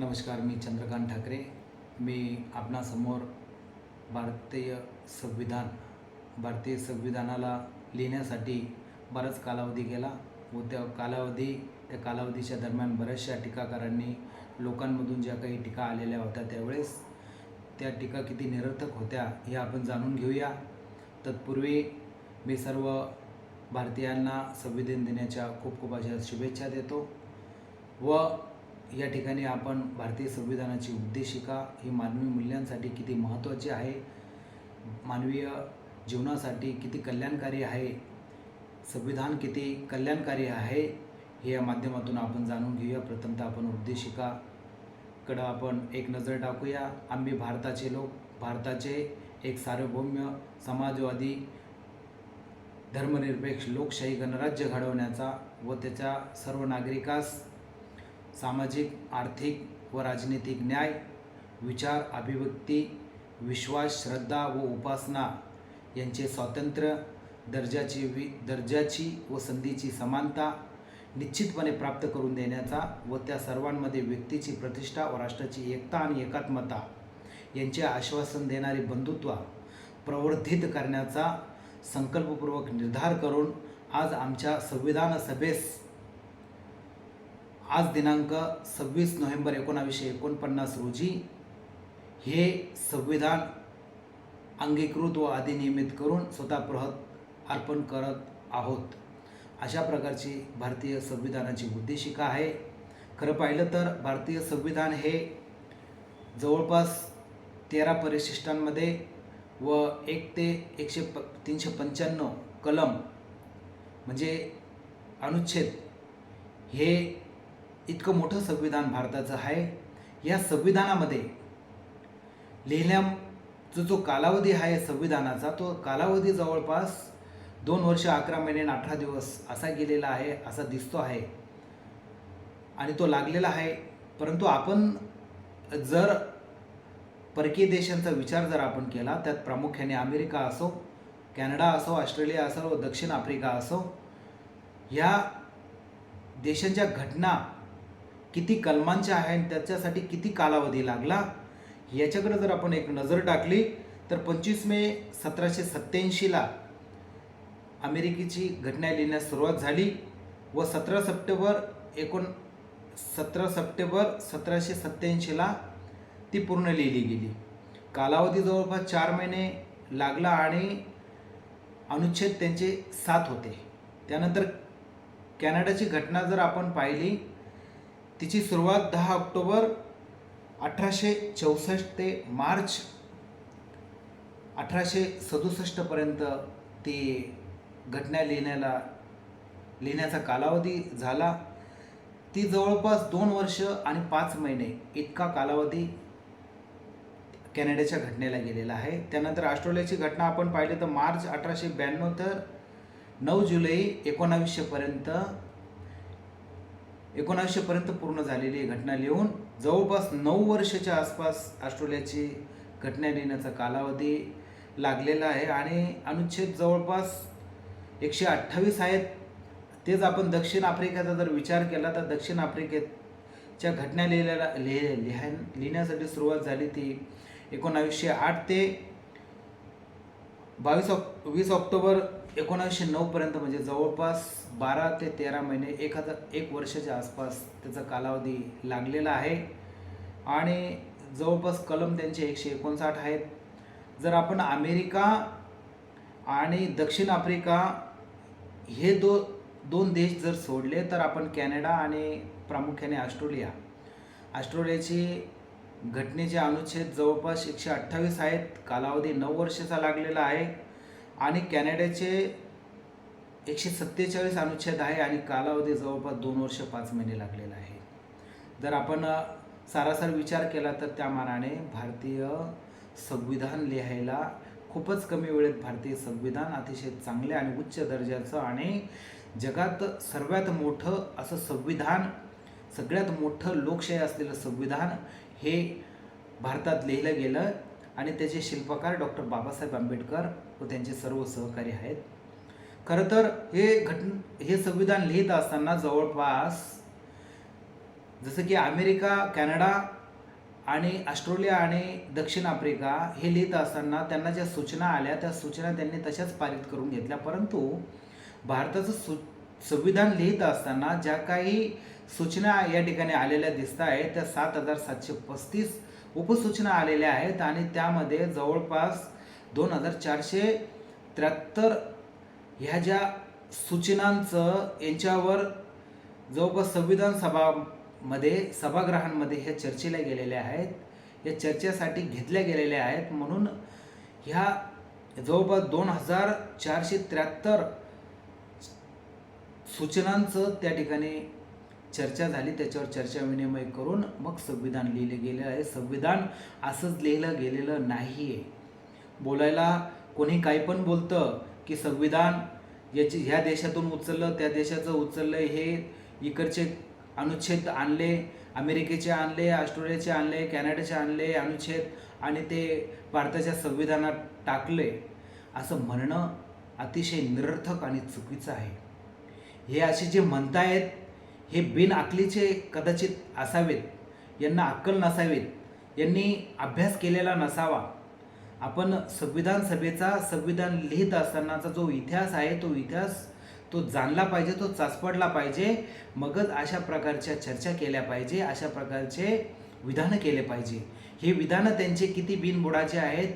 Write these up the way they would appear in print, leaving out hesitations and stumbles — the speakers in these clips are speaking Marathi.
नमस्कार, मी चंद्रकांत ठाकरे. मी आपणासमोर भारतीय संविधानाला लिहिण्यासाठी बराच कालावधी गेला व त्या कालावधीच्या दरम्यान बऱ्याचशा टीकाकारांनी लोकांमधून ज्या काही टीका आलेल्या होत्या त्यावेळेस त्या टीका किती निरर्थक होत्या हे आपण जाणून घेऊया. तत्पूर्वी मी सर्व भारतीयांना संविधान दिनाच्या खूप खूप अशा शुभेच्छा देतो व या ठिकाणी आपण भारतीय संविधानाची उद्देशिका ही मानवी मूल्यांसाठी किती महत्त्वाची आहे, मानवीय जीवनासाठी किती कल्याणकारी आहे, संविधान किती कल्याणकारी आहे हे या माध्यमातून आपण जाणून घेऊया. प्रथमतः आपण उद्देशिकाकडं आपण एक नजर टाकूया. आम्ही भारताचे लोक, भारताचे एक सार्वभौम्य समाजवादी धर्मनिरपेक्ष लोकशाही गणराज्य घडवण्याचा व त्याच्या सर्व नागरिकास सामाजिक, आर्थिक व राजनीतिक न्याय, विचार, अभिव्यक्ती, विश्वास, श्रद्धा व उपासना यांचे स्वातंत्र्य, दर्जाची व संधीची समानता निश्चितपणे प्राप्त करून देण्याचा व त्या सर्वांमध्ये व्यक्तीची प्रतिष्ठा व राष्ट्राची एकता आणि एकात्मता यांचे आश्वासन देणारी बंधुत्व प्रवर्धित करण्याचा संकल्पपूर्वक निर्धार करून आज आमच्या संविधान सभेस आज दिनांक 26 नोव्हेंबर 1949 रोजी हे संविधान अंगीकृत व अधिनियमित करून स्वतःप्रहत अर्पण करत आहोत. अशा प्रकारची भारतीय संविधानाची उद्देशिका आहे. खरं पाहिलं तर भारतीय संविधान हे जवळपास 13 परिशिष्टांमध्ये व 1 ते 395 कलम म्हणजे अनुच्छेद हे इतकं मोठं संविधान भारताचं आहे. या संविधानामध्ये जो कालावधी आहे संविधानाचा, तो कालावधी जवळपास 2 वर्ष 11 महिने आणि 18 दिवस असा गेलेला आहे, असा दिसतो आहे आणि तो लागलेला आहे. परंतु आपण जर परकीय देशांचा विचार जर आपण केला, त्यात प्रामुख्याने अमेरिका असो, कॅनडा असो, ऑस्ट्रेलिया असो व दक्षिण आफ्रिका असो, या देशांच्या घटना किती कलमांच्या आहे आणि त्याच्यासाठी किती कालावधी लागला याच्याकडे जर आपण एक नजर टाकली तर 25 मे 1787ला अमेरिकेची घटना लिहिण्यास सुरुवात झाली व 17 सप्टेंबर 1787ला ती पूर्ण लिहिली गेली. कालावधी जवळपास 4 महिने लागला आणि अनुच्छेद त्यांचे 7 होते. त्यानंतर कॅनडाची घटना जर आपण पाहिली, तिची सुरुवात 10 ऑक्टोबर 1864 ते मार्च 1867 पर्यंत ती घटना लिहिण्याचा कालावधी झाला. ती जवळपास 2 वर्ष आणि 5 महिने इतका कालावधी कॅनडाच्या घटनेला गेलेला आहे. त्यानंतर ऑस्ट्रेलियाची घटना आपण पाहिली तर मार्च 1892 तर 9 जुलै 1900 पर्यंत पूर्ण झालेली घटना लिहून जवळपास 9 वर्षाच्या आसपास ऑस्ट्रेलियाची घटना लिहिण्याचा कालावधी लागलेला आहे आणि अनुच्छेद जवळपास 128 आहेत. तेच आपण दक्षिण आफ्रिकेचा जर विचार केला तर दक्षिण आफ्रिकेच्या घटना लिहिण्यासाठी सुरुवात झाली ती 1908 ते 20 ऑक्टोबर 1909 पर्यंत, म्हणजे जवळपास 12 ते 13 महिने 1 वर्षाच्या आसपास त्याचा कालावधी लागलेला आहे आणि जवळपास कलम त्यांचे 159 आहेत. जर आपण अमेरिका आणि दक्षिण आफ्रिका हे दोन देश जर सोडले तर आपण कॅनडा आणि प्रामुख्याने ऑस्ट्रेलियाची घटनेचे अनुच्छेद जवळपास 128 आहेत. कालावधी 9 वर्षाचा लागलेला आहे आणि कॅनडाचे 147 अनुच्छेद आहे आणि कालावधी जवळपास 2 वर्ष 5 महिने लागलेला आहे. जर आपण सारासार विचार केला तर त्या मानाने भारतीय संविधान लिहायला खूपच कमी वेळेत भारतीय संविधान अतिशय चांगले आणि उच्च दर्जाचं आणि जगात सर्वात मोठं असं संविधान, सगळ्यात मोठं लोकशाही असलेलं संविधान हे भारतात लिहिलं गेलं आणि त्याचे शिल्पकार डॉक्टर बाबासाहेब आंबेडकर व त्यांचे सर्व सहकारी आहेत. खरं तर हे संविधान लिहित असताना जवळपास जसं की अमेरिका, कॅनडा आणि ऑस्ट्रेलिया आणि दक्षिण आफ्रिका हे लिहित असताना त्यांना ज्या सूचना आल्या त्या सूचना त्यांनी तशाच पारित करून घेतल्या, परंतु भारताचं संविधान लिहित असताना ज्या काही सूचना या ठिकाणी आलेल्या दिसत आहेत त्या 7,735 उपसूचना आलेल्या आहेत आणि त्यामध्ये जवळपास 2,473 ह्या ज्या सूचनांचं यांच्यावर जवळपास संविधान सभागृहांमध्ये ह्या चर्चेला गेलेल्या आहेत, या चर्चेसाठी घेतल्या गेलेल्या आहेत. म्हणून ह्या जवळपास 2,473 सूचनांचं त्या ठिकाणी चर्चा झाली, त्याच्यावर चर्चा विनिमय करून मग संविधान लिहिलं गेलेलं आहे. संविधान असंच लिहिलं गेलेलं नाही आहे. बोलायला कोणी काही पण बोलतं की संविधान ह्या देशातून उचललं, त्या देशाचं उचललं, हे इकडचे अनुच्छेद आणले, अमेरिकेचे आणले, ऑस्ट्रेलियाचे आणले, कॅनडाचे आणले अनुच्छेद आणि ते भारताच्या संविधानात टाकले, असं म्हणणं अतिशय निरर्थक आणि चुकीचं आहे. हे असे जे म्हणतायत हे बिनअकलीचे कदाचित असावेत, यांना अक्कल नसावेत, यांनी अभ्यास केलेला नसावा. आपण संविधान लिहित असतानाचा जो इतिहास आहे तो इतिहास तो जाणला पाहिजे, तो चाचपडला पाहिजे. मगच अशा प्रकारच्या चर्चा केल्या पाहिजे, अशा प्रकारचे विधानं केले पाहिजे. हे विधानं त्यांचे किती बिनबुडाचे आहेत,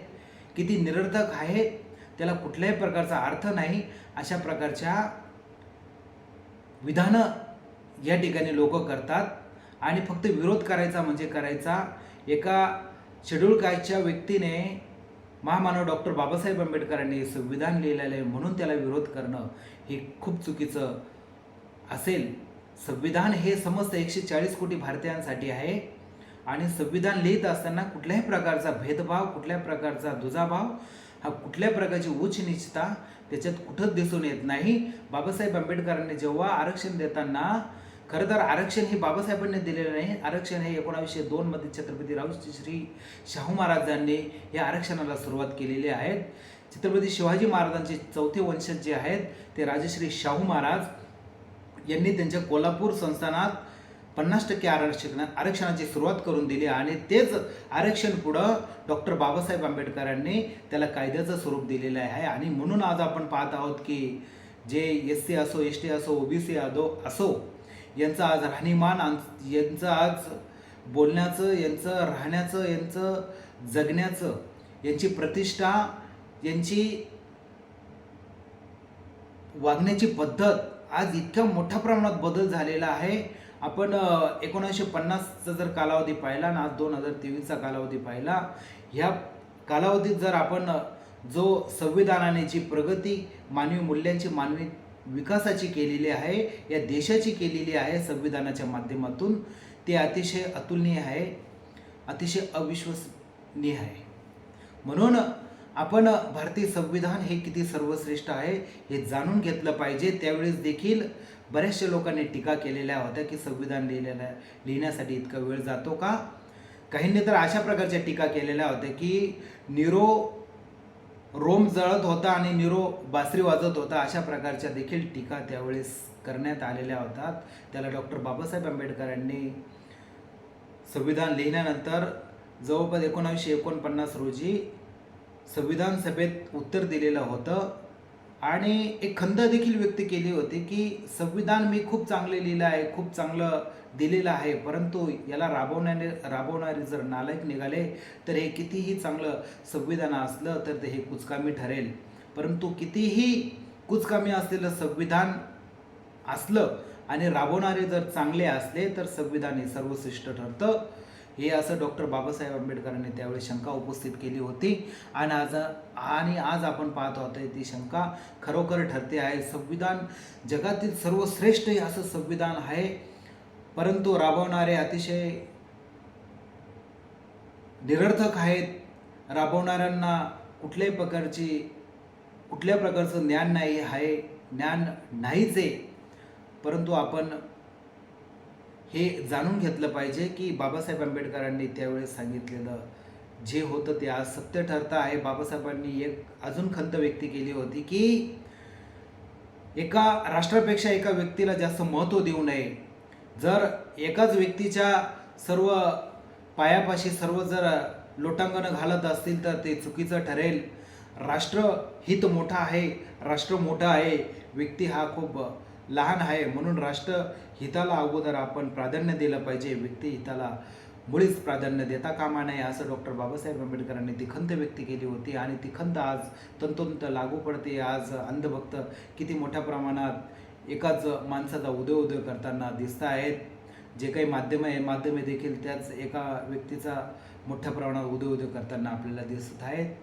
किती निरर्थक आहेत, त्याला कुठल्याही प्रकारचा अर्थ नाही, अशा प्रकारच्या विधानं या ठिकाणी लोक करतात. आणि फक्त विरोध करायचा म्हणजे करायचा. एका शेड्यूल कास्टच्या व्यक्तीने महामानव डॉक्टर बाबासाहेब आंबेडकरांनी संविधान लिहिलेलं आहे म्हणून त्याला विरोध करणं हे खूप चुकीचं असेल. संविधान हे समस्त 140 कोटी भारतीयांसाठी आहे आणि संविधान लिहित असताना कुठल्याही प्रकारचा भेदभाव, कुठल्याही प्रकारचा दुजाभाव, हा कुठल्याही प्रकारची उच्च नीचता त्याच्यात कुठंच दिसून येत नाही. बाबासाहेब आंबेडकरांनी जेव्हा आरक्षण देताना, खरं तर आरक्षण हे बाबासाहेबांनी दिलेलं नाही, आरक्षण हे 1902 मध्ये छत्रपती राजश्री शाहू महाराजांनी या आरक्षणाला सुरुवात केलेली आहे. छत्रपती शिवाजी महाराजांचे चौथे वंशज जे आहेत ते राजश्री शाहू महाराज यांनी त्यांच्या कोल्हापूर संस्थानात 50% आरक्षणाची सुरुवात करून दिली आणि तेच आरक्षण पुढं डॉक्टर बाबासाहेब आंबेडकरांनी त्याला कायद्याचं स्वरूप दिलेलं आहे. आणि म्हणून आज आपण पाहत आहोत की जे SC असो, ST असो, OBC असो, यांचं आज राहणीमान, यांचं आज बोलण्याचं, यांचं राहण्याचं, यांचं जगण्याचं, यांची प्रतिष्ठा, यांची वागण्याची पद्धत आज इतक्या मोठ्या प्रमाणात बदल झालेला आहे. आपण 1950चा जर कालावधी पाहिला ना, आज 2023चा कालावधी पाहिला, ह्या कालावधीत जर आपण जो संविधानाने जी प्रगती मानवी मूल्यांची, मानवी विकासाची केलेली आहे, या देशाची केलेली आहे संविधानाच्या माध्यमातून, ते अतिशय अतुलनीय आहे, अतिशय अविश्वसनीय आहे. म्हणून आपण भारतीय संविधान हे किती सर्वश्रेष्ठ आहे हे जाणून घेतलं पाहिजे. त्यावेळेस देखील बऱ्याचशा लोकांनी टीका केलेल्या होत्या की संविधान लिहिण्यासाठी इतका वेळ जातो का. काहींनी तर अशा प्रकारच्या टीका केलेल्या होत्या की नीरो रोम जळत होता आणि नीरो बासरी वाजत होता, अशा प्रकारच्या देखील टीका त्यावेळेस करण्यात आलेल्या होतात. त्याला डॉक्टर बाबासाहेब आंबेडकरांनी संविधान लिहिल्यानंतर जवळपास 1949 रोजी संविधान सभेत उत्तर दिलेलं होतं आणि एक खंत देखील व्यक्त केली होती की संविधान मी खूप चांगले लिहिलं आहे, खूप चांगलं दिलेलं आहे, परंतु याला राबवणारे जर नालायक निघाले तर हे कितीही चांगलं संविधान असलं तर ते हे कुचकामी ठरेल. परंतु कितीही कुचकामी असलेलं संविधान असलं आणि राबवणारे जर चांगले असले तर संविधान हे सर्वश्रेष्ठ ठरतं. हे असं डॉक्टर बाबासाहेब आंबेडकरांनी त्यावेळी शंका उपस्थित केली होती आणि आज आपण पाहत आहोत ती शंका खरोखर ठरते आहे. संविधान जगातील सर्वश्रेष्ठ हे असं संविधान आहे, परंतु राबवणारे अतिशय निरर्थक आहेत. राबवणाऱ्यांना कुठल्या प्रकारचं ज्ञान नाही आहे, ज्ञान नाहीच आहे. परंतु आपण हे जाणून घेतलं पाहिजे की बाबासाहेब आंबेडकरांनी त्यावेळेस सांगितलेलं जे होतं ते आज सत्य ठरतं आहे. बाबासाहेबांनी एक अजून खंत व्यक्त केली होती की एका राष्ट्रापेक्षा एका व्यक्तीला जास्त महत्त्व देऊ नये. जर एकाच व्यक्तीच्या सर्व पायापाशी सर्व जर लोटांगणं घालत असतील तर ते चुकीचं ठरेल. राष्ट्रहित मोठं आहे, राष्ट्र मोठं आहे, व्यक्ती हा खूप लहान आहे. म्हणून राष्ट्रहिताला अगोदर आपण प्राधान्य दिलं पाहिजे, व्यक्तिहिताला मुळीच प्राधान्य देता कामा नये, असं डॉक्टर बाबासाहेब आंबेडकरांनी ती खंत व्यक्त केली होती. आणि ती खंत आज तंतोतंत लागू पडते. आज अंधभक्त किती मोठ्या प्रमाणात एकाच माणसाचा उदय करताना दिसत आहेत. जे काही माध्यमे देखील त्याच एका व्यक्तीचा मोठ्या प्रमाणात उदय करताना आपल्याला दिसत आहेत.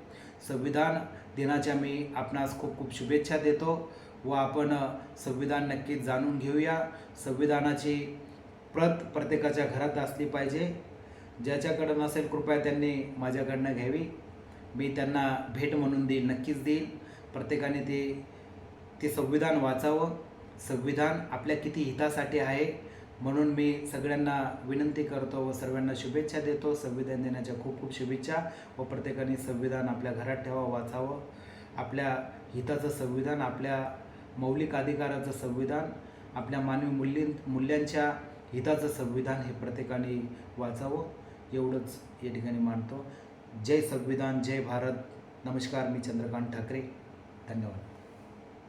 संविधान दिनाच्या मी आपणास खूप खूप शुभेच्छा देतो व आपण संविधान नक्कीच जाणून घेऊया. संविधानाची प्रत प्रत्येकाच्या घरात असली पाहिजे. ज्याच्याकडं नसेल कृपया त्यांनी माझ्याकडनं घ्यावी. मी त्यांना भेट म्हणून देईल, नक्कीच देईल. प्रत्येकाने ते संविधान वाचावं. संविधान आपल्या किती हितासाठी आहे म्हणून मी सगळ्यांना विनंती करतो व सर्वांना शुभेच्छा देतो. संविधान दिनाच्या खूप खूप शुभेच्छा व प्रत्येकाने संविधान आपल्या घरात ठेवावं, वाचावं. आपल्या हिताचं संविधान, आपल्या मौलिक अधिकाराचं संविधान, आपल्या मानवी मूल्यांच्या हिताचं संविधान हे प्रत्येकाने वाचावं, एवढंच या ठिकाणी मानतो. जय संविधान, जय भारत. नमस्कार, मी चंद्रकांत ठाकरे. धन्यवाद.